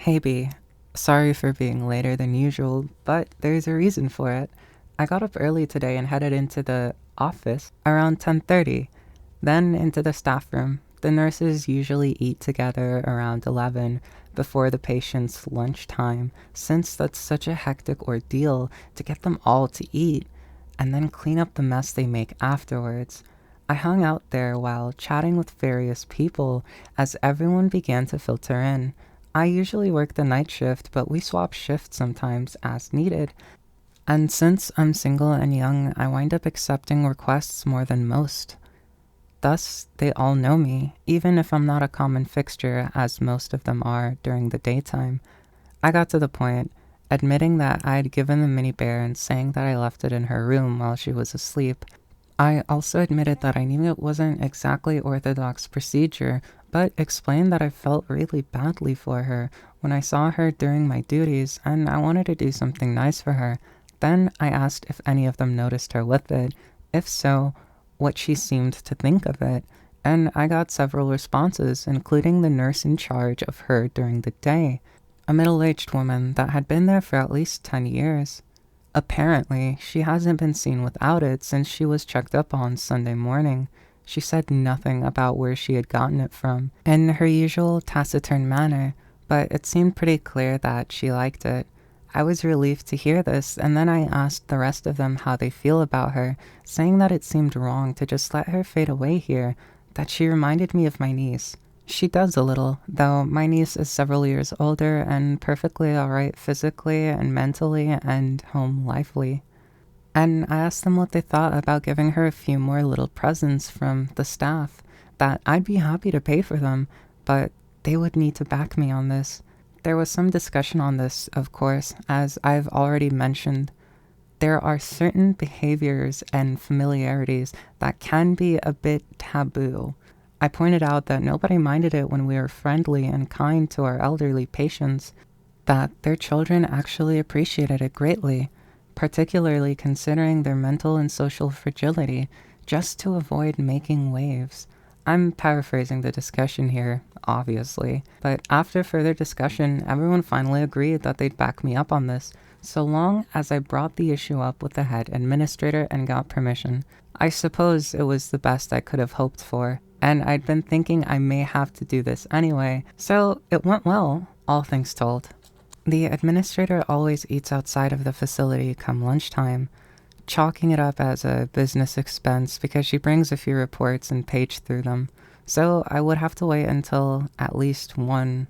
Hey B, sorry for being later than usual, but there's a reason for it. I got up early today and headed into the office around 10:30, then into the staff room. The nurses usually eat together around 11 before the patient's lunchtime, since that's such a hectic ordeal to get them all to eat and then clean up the mess they make afterwards. I hung out there while chatting with various people as everyone began to filter in. I usually work the night shift, but we swap shifts sometimes as needed. And since I'm single and young, I wind up accepting requests more than most. Thus, they all know me, even if I'm not a common fixture as most of them are during the daytime. I got to the point, admitting that I'd given the mini bear and saying that I left it in her room while she was asleep. I also admitted that I knew it wasn't exactly orthodox procedure, but explained that I felt really badly for her when I saw her during my duties and I wanted to do something nice for her. Then I asked if any of them noticed her with it. If so, what she seemed to think of it. And I got several responses, including the nurse in charge of her during the day, a middle aged woman that had been there for at least 10 years. Apparently, she hasn't been seen without it since she was checked up on Sunday morning. She said nothing about where she had gotten it from, in her usual taciturn manner, but it seemed pretty clear that she liked it. I was relieved to hear this, and then I asked the rest of them how they feel about her, saying that it seemed wrong to just let her fade away here, that she reminded me of my niece. She does a little, though my niece is several years older and perfectly alright physically and mentally and home lively. And I asked them what they thought about giving her a few more little presents from the staff, that I'd be happy to pay for them, but they would need to back me on this. There was some discussion on this, of course, as I've already mentioned. There are certain behaviors and familiarities that can be a bit taboo. I pointed out that nobody minded it when we were friendly and kind to our elderly patients, that their children actually appreciated it greatly, particularly considering their mental and social fragility, just to avoid making waves. I'm paraphrasing the discussion here, obviously, but after further discussion, everyone finally agreed that they'd back me up on this, so long as I brought the issue up with the head administrator and got permission. I suppose it was the best I could have hoped for, and I'd been thinking I may have to do this anyway, so it went well, all things told. The administrator always eats outside of the facility come lunchtime, chalking it up as a business expense because she brings a few reports and page through them. So I would have to wait until at least 1,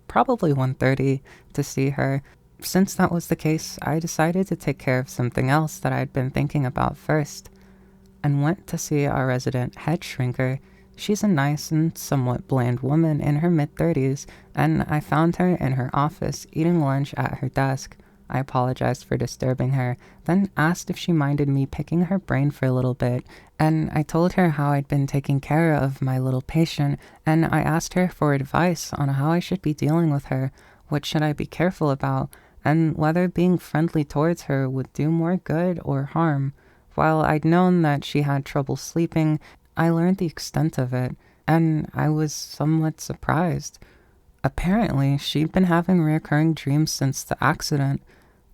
probably 1:30 to see her. Since that was the case, I decided to take care of something else that I'd been thinking about first, and went to see our resident head shrinker. She's a nice and somewhat bland woman in her mid-30s, and I found her in her office eating lunch at her desk. I apologized for disturbing her, then asked if she minded me picking her brain for a little bit, and I told her how I'd been taking care of my little patient, and I asked her for advice on how I should be dealing with her, what should I be careful about, and whether being friendly towards her would do more good or harm. While I'd known that she had trouble sleeping, I learned the extent of it, and I was somewhat surprised. Apparently, she'd been having recurring dreams since the accident,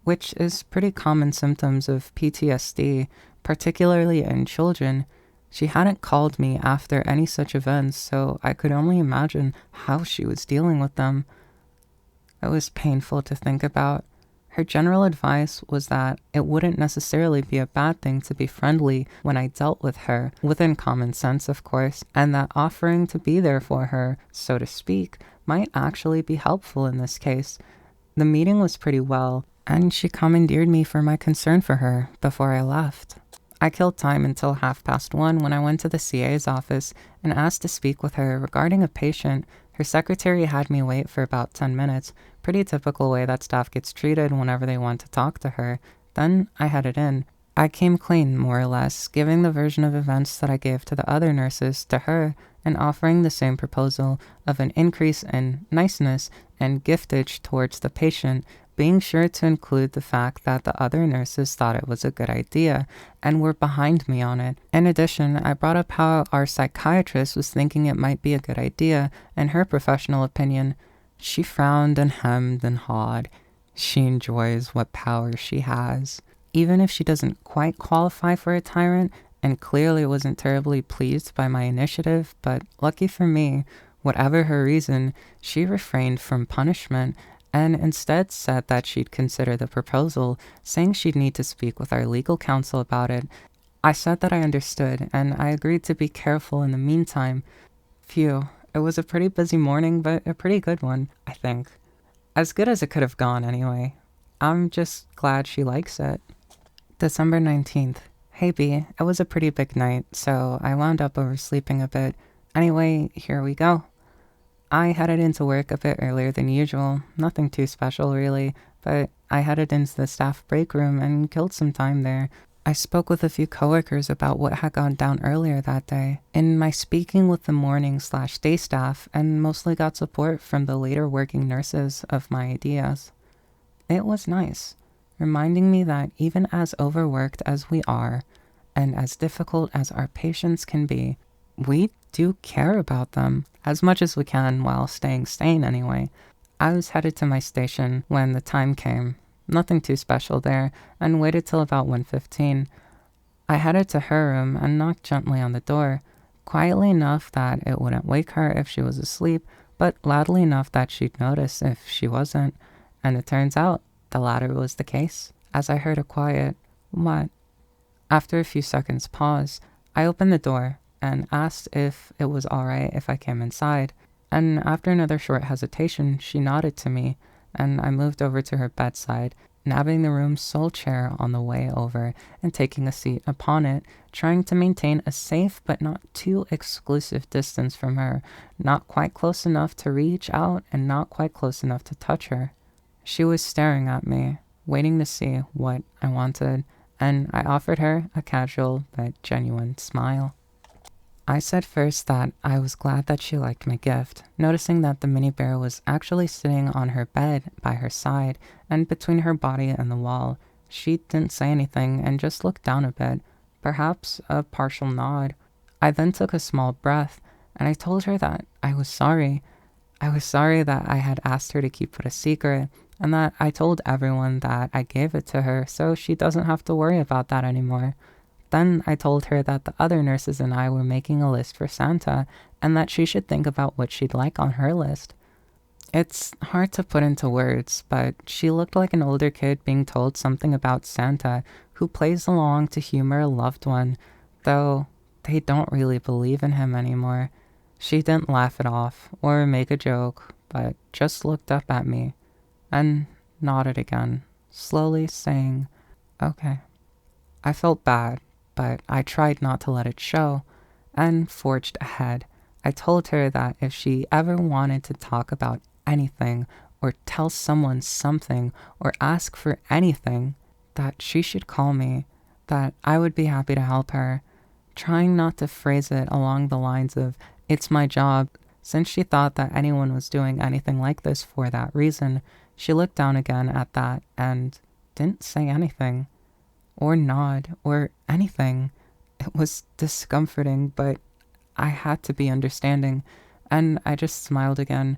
which is pretty common symptoms of PTSD, particularly in children. She hadn't called me after any such events, so I could only imagine how she was dealing with them. It was painful to think about. Her general advice was that it wouldn't necessarily be a bad thing to be friendly when I dealt with her, within common sense, of course, and that offering to be there for her, so to speak, might actually be helpful in this case. The meeting was pretty well, and she commandeered me for my concern for her before I left. I killed time until 1:30 when I went to the CA's office and asked to speak with her regarding a patient. Her secretary had me wait for about 10 minutes, pretty typical way that staff gets treated whenever they want to talk to her. Then I headed in. I came clean, more or less, giving the version of events that I gave to the other nurses to her and offering the same proposal of an increase in niceness and giftage towards the patient, being sure to include the fact that the other nurses thought it was a good idea and were behind me on it. In addition, I brought up how our psychiatrist was thinking it might be a good idea, in her professional opinion. She frowned and hemmed and hawed. She enjoys what power she has. Even if she doesn't quite qualify for a tyrant, and clearly wasn't terribly pleased by my initiative, but lucky for me, whatever her reason, she refrained from punishment and instead said that she'd consider the proposal, saying she'd need to speak with our legal counsel about it. I said that I understood, and I agreed to be careful in the meantime. Phew, it was a pretty busy morning, but a pretty good one, I think. As good as it could have gone, anyway. I'm just glad she likes it. December 19th. Hey B, it was a pretty big night, so I wound up oversleeping a bit. Anyway, here we go. I headed into work a bit earlier than usual. Nothing too special, really, but I headed into the staff break room and killed some time there. I spoke with a few coworkers about what had gone down earlier that day in my speaking with the morning/day staff, and mostly got support from the later working nurses of my ideas. It was nice, reminding me that even as overworked as we are, and as difficult as our patients can be, we do care about them as much as we can while staying sane anyway. I was headed to my station when the time came. Nothing too special there, and waited till about 1:15. I headed to her room and knocked gently on the door, quietly enough that it wouldn't wake her if she was asleep, but loudly enough that she'd notice if she wasn't. And it turns out the latter was the case, as I heard a quiet, "What?" After a few seconds' pause, I opened the door and asked if it was alright if I came inside, and after another short hesitation, she nodded to me, and I moved over to her bedside, nabbing the room's sole chair on the way over and taking a seat upon it, trying to maintain a safe but not too exclusive distance from her, not quite close enough to reach out and not quite close enough to touch her. She was staring at me, waiting to see what I wanted, and I offered her a casual but genuine smile. I said first that I was glad that she liked my gift, noticing that the mini bear was actually sitting on her bed by her side and between her body and the wall. She didn't say anything and just looked down a bit, perhaps a partial nod. I then took a small breath and I told her that I was sorry. I was sorry that I had asked her to keep it a secret and that I told everyone that I gave it to her so she doesn't have to worry about that anymore. Then I told her that the other nurses and I were making a list for Santa and that she should think about what she'd like on her list. It's hard to put into words, but she looked like an older kid being told something about Santa who plays along to humor a loved one, though they don't really believe in him anymore. She didn't laugh it off or make a joke, but just looked up at me and nodded again, slowly saying, "Okay." I felt bad, but I tried not to let it show, and forged ahead. I told her that if she ever wanted to talk about anything, or tell someone something, or ask for anything, that she should call me, that I would be happy to help her, trying not to phrase it along the lines of, "It's my job," since she thought that anyone was doing anything like this for that reason. She looked down again at that and didn't say anything, or nod, or anything. It was discomforting, but I had to be understanding, and I just smiled again,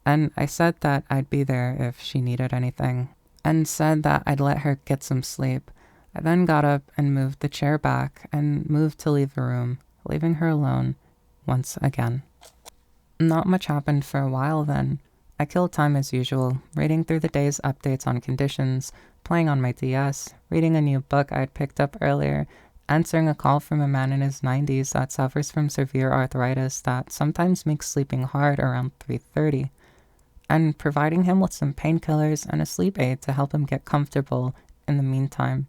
and I said that I'd be there if she needed anything, and said that I'd let her get some sleep. I then got up and moved the chair back and moved to leave the room, leaving her alone once again. Not much happened for a while then. I killed time as usual, reading through the day's updates on conditions, playing on my DS, reading a new book I'd picked up earlier, answering a call from a man in his 90s that suffers from severe arthritis that sometimes makes sleeping hard around 3:30, and providing him with some painkillers and a sleep aid to help him get comfortable in the meantime.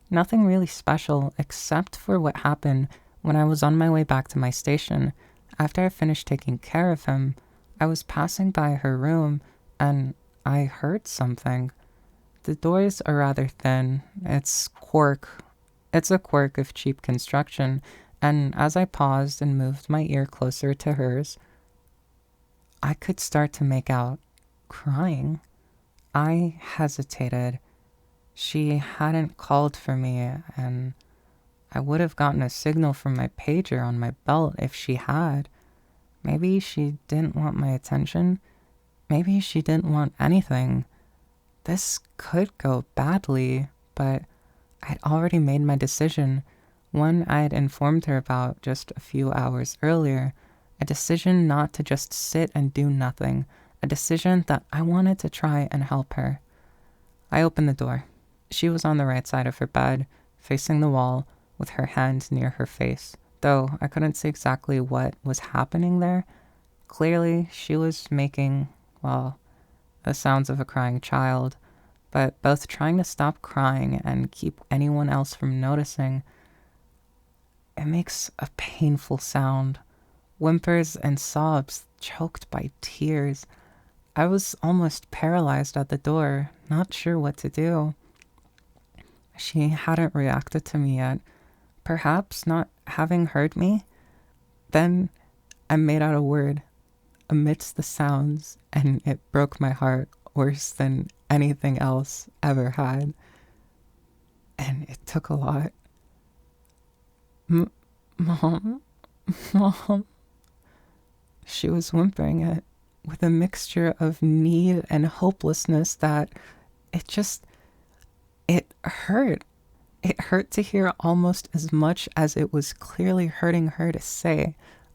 Nothing really special except for what happened when I was on my way back to my station. After I finished taking care of him, I was passing by her room and I heard something. The doors are rather thin. It's a quirk of cheap construction, and as I paused and moved my ear closer to hers, I could start to make out crying. I hesitated. She hadn't called for me, and I would have gotten a signal from my pager on my belt if she had. Maybe she didn't want my attention. Maybe she didn't want anything. This could go badly, but I'd already made my decision, one I had informed her about just a few hours earlier, a decision not to just sit and do nothing, a decision that I wanted to try and help her. I opened the door. She was on the right side of her bed, facing the wall, with her hand near her face, though I couldn't see exactly what was happening there. Clearly, she was making, well, the sounds of a crying child, but both trying to stop crying and keep anyone else from noticing. It makes a painful sound, whimpers and sobs choked by tears. I was almost paralyzed at the door, not sure what to do. She hadn't reacted to me yet, perhaps not having heard me. Then I made out a word amidst the sounds, and it broke my heart worse than anything else ever had. And it took a lot. Mom, Mom. She was whimpering it with a mixture of need and hopelessness that it hurt. It hurt to hear almost as much as it was clearly hurting her to say.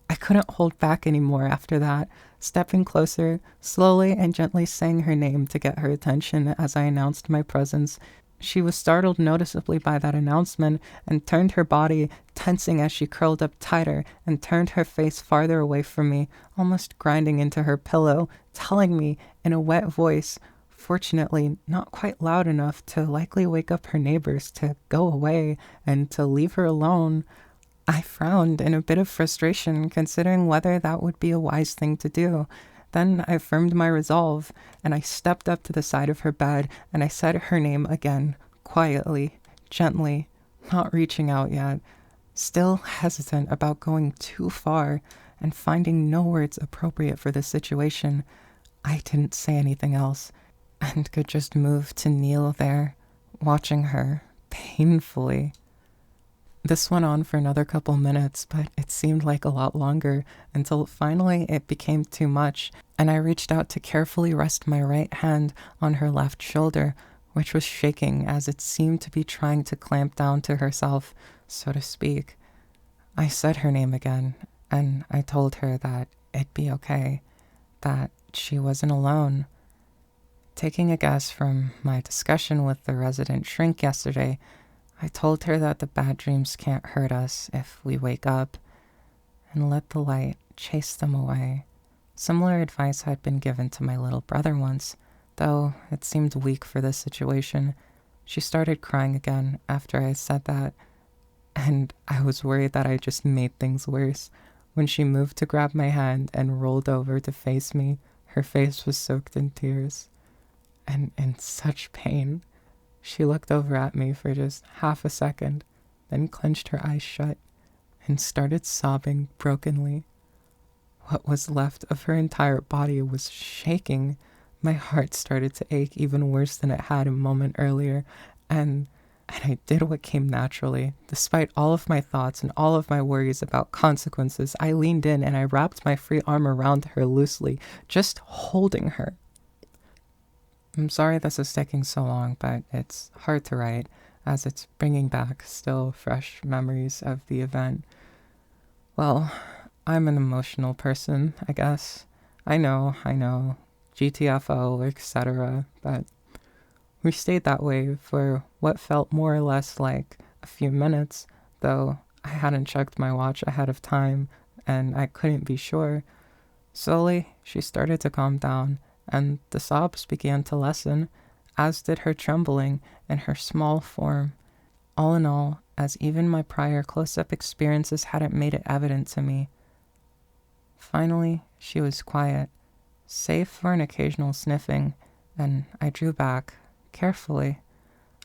I couldn't hold back anymore after that, stepping closer, slowly and gently saying her name to get her attention as I announced my presence. She was startled noticeably by that announcement and turned her body, tensing as she curled up tighter and turned her face farther away from me, almost grinding into her pillow, telling me in a wet voice, fortunately not quite loud enough to likely wake up her neighbors, to go away and to leave her alone. I frowned in a bit of frustration, considering whether that would be a wise thing to do. Then I firmed my resolve, and I stepped up to the side of her bed, and I said her name again, quietly, gently, not reaching out yet, still hesitant about going too far and finding no words appropriate for the situation. I didn't say anything else, and could just move to kneel there, watching her, painfully. This went on for another couple minutes, but it seemed like a lot longer, until finally it became too much, and I reached out to carefully rest my right hand on her left shoulder, which was shaking as it seemed to be trying to clamp down to herself, so to speak. I said her name again, and I told her that it'd be okay, that she wasn't alone. Taking a guess from my discussion with the resident shrink yesterday, I told her that the bad dreams can't hurt us if we wake up, and let the light chase them away. Similar advice had been given to my little brother once, though it seemed weak for this situation. She started crying again after I said that, and I was worried that I just made things worse. When she moved to grab my hand and rolled over to face me, her face was soaked in tears, and in such pain. She looked over at me for just half a second, then clenched her eyes shut and started sobbing brokenly. What was left of her entire body was shaking. My heart started to ache even worse than it had a moment earlier, and I did what came naturally. Despite all of my thoughts and all of my worries about consequences, I leaned in and I wrapped my free arm around her loosely, just holding her. I'm sorry this is taking so long, but it's hard to write, as it's bringing back still fresh memories of the event. Well, I'm an emotional person, I guess. I know, GTFO, etc., but we stayed that way for what felt more or less like a few minutes, though I hadn't checked my watch ahead of time, and I couldn't be sure. Slowly, she started to calm down, and the sobs began to lessen, as did her trembling and her small form. All in all, as even my prior close-up experiences hadn't made it evident to me. Finally, she was quiet, save for an occasional sniffing, and I drew back, carefully.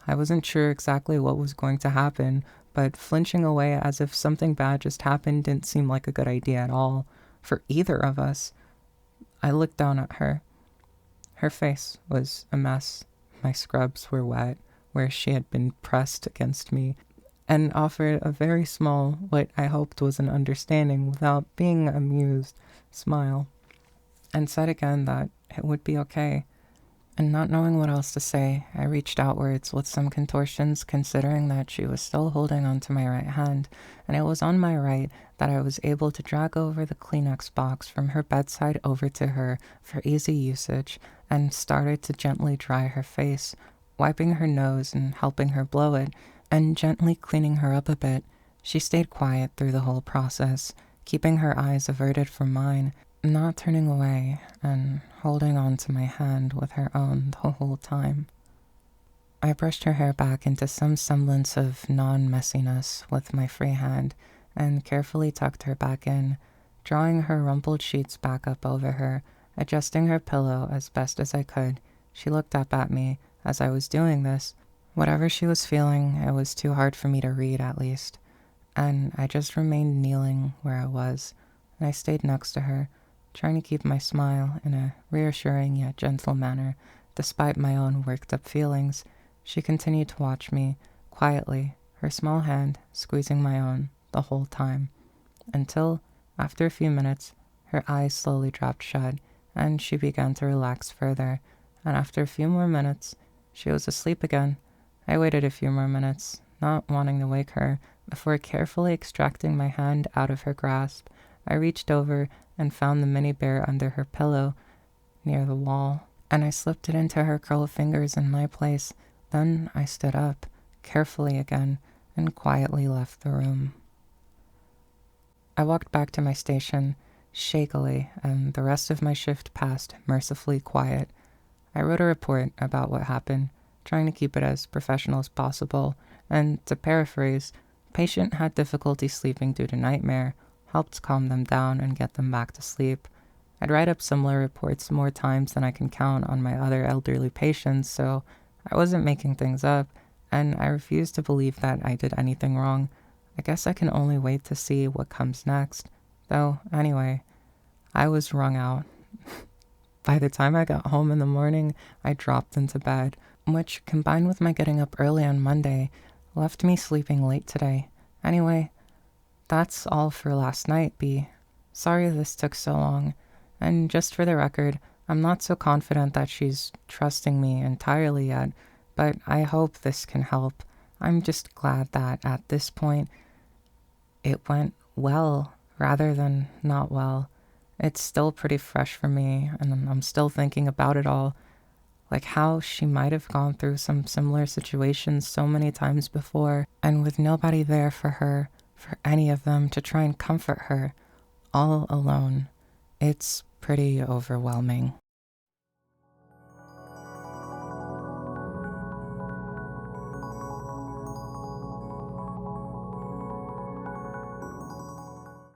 I wasn't sure exactly what was going to happen, but flinching away as if something bad just happened didn't seem like a good idea at all, for either of us. I looked down at her. Her face was a mess. My scrubs were wet, where she had been pressed against me, and offered a very small, what I hoped was an understanding without being amused, smile. and said again that it would be okay. And not knowing what else to say, I reached outwards with some contortions, considering that she was still holding onto my right hand, and it was on my right that I was able to drag over the Kleenex box from her bedside over to her for easy usage, and started to gently dry her face, wiping her nose and helping her blow it, and gently cleaning her up a bit. She stayed quiet through the whole process, keeping her eyes averted from mine, not turning away, and holding on to my hand with her own the whole time. I brushed her hair back into some semblance of non-messiness with my free hand, and carefully tucked her back in, drawing her rumpled sheets back up over her, adjusting her pillow as best as I could. She looked up at me as I was doing this. Whatever she was feeling, it was too hard for me to read, at least, and I just remained kneeling where I was, and I stayed next to her, trying to keep my smile in a reassuring yet gentle manner, despite my own worked-up feelings. She continued to watch me, quietly, her small hand squeezing my own the whole time, until, after a few minutes, her eyes slowly dropped shut, and she began to relax further, and after a few more minutes, she was asleep again. I waited a few more minutes, not wanting to wake her, before carefully extracting my hand out of her grasp. I reached over and found the mini bear under her pillow near the wall, and I slipped it into her curled fingers in my place. Then I stood up, carefully again, and quietly left the room. I walked back to my station, shakily, and the rest of my shift passed mercifully quiet. I wrote a report about what happened, trying to keep it as professional as possible, and to paraphrase, patient had difficulty sleeping due to nightmare, helped calm them down and get them back to sleep. I'd write up similar reports more times than I can count on my other elderly patients, so I wasn't making things up, and I refused to believe that I did anything wrong. I guess I can only wait to see what comes next. Though, anyway, I was wrung out. By the time I got home in the morning, I dropped into bed, which, combined with my getting up early on Monday, left me sleeping late today. Anyway, that's all for last night, B. Sorry this took so long. And just for the record, I'm not so confident that she's trusting me entirely yet, but I hope this can help. I'm just glad that at this point, it went well rather than not well. It's still pretty fresh for me, and I'm still thinking about it all. Like how she might have gone through some similar situations so many times before, and with nobody there for her, for any of them to try and comfort her, all alone. It's pretty overwhelming.